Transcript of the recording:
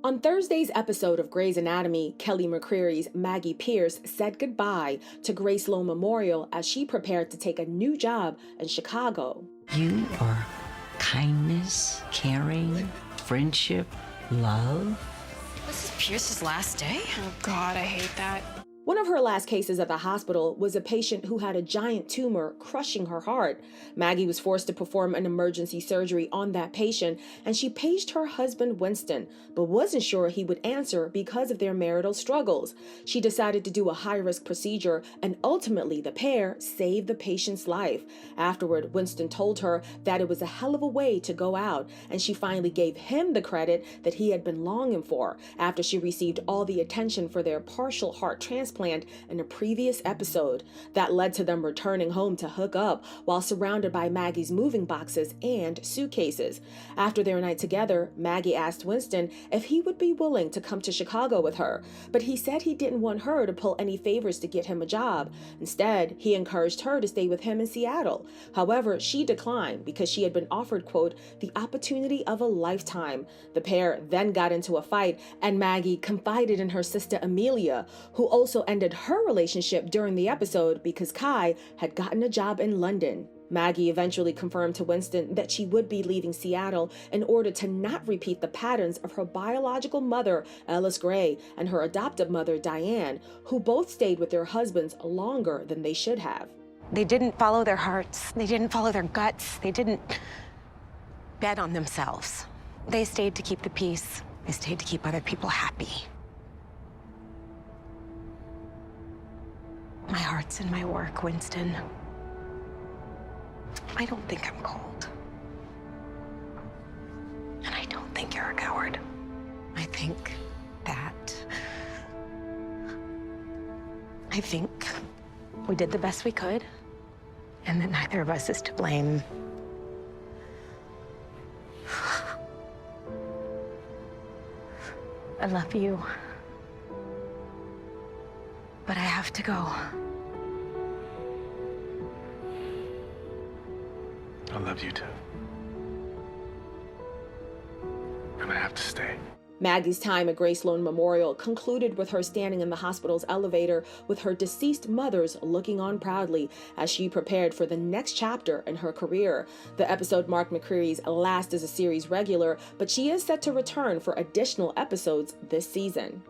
On Thursday's episode of Grey's Anatomy, Kelly McCreary's Maggie Pierce said goodbye to Grey Sloan Memorial as she prepared to take a new job in Chicago. You are kindness, caring, friendship, love. This is Pierce's last day? Oh God, I hate that. One of her last cases at the hospital was a patient who had a giant tumor crushing her heart. Maggie was forced to perform an emergency surgery on that patient, and she paged her husband Winston, but wasn't sure he would answer because of their marital struggles. She decided to do a high-risk procedure, and ultimately the pair saved the patient's life. Afterward, Winston told her that it was a hell of a way to go out, and she finally gave him the credit that he had been longing for after she received all the attention for their partial heart transplant in a previous episode. That led to them returning home to hook up while surrounded by Maggie's moving boxes and suitcases. After their night together, Maggie asked Winston if he would be willing to come to Chicago with her, but he said he didn't want her to pull any favors to get him a job. Instead, he encouraged her to stay with him in Seattle. However, she declined because she had been offered, quote, the opportunity of a lifetime. The pair then got into a fight, and Maggie confided in her sister Amelia, who also ended her relationship during the episode because Kai had gotten a job in London. Maggie eventually confirmed to Winston that she would be leaving Seattle in order to not repeat the patterns of her biological mother, Ellis Gray, and her adoptive mother, Diane, who both stayed with their husbands longer than they should have. They didn't follow their hearts. They didn't follow their guts. They didn't bet on themselves. They stayed to keep the peace. They stayed to keep other people happy. My heart's in my work, Winston. I don't think I'm cold. And I don't think you're a coward. I think we did the best we could, and that neither of us is to blame. I love you. But I have to go. I love you too. And I have to stay. Maggie's time at Grey Sloan Memorial concluded with her standing in the hospital's elevator with her deceased mothers looking on proudly as she prepared for the next chapter in her career. The episode marked McCreary's last as a series regular, but she is set to return for additional episodes this season.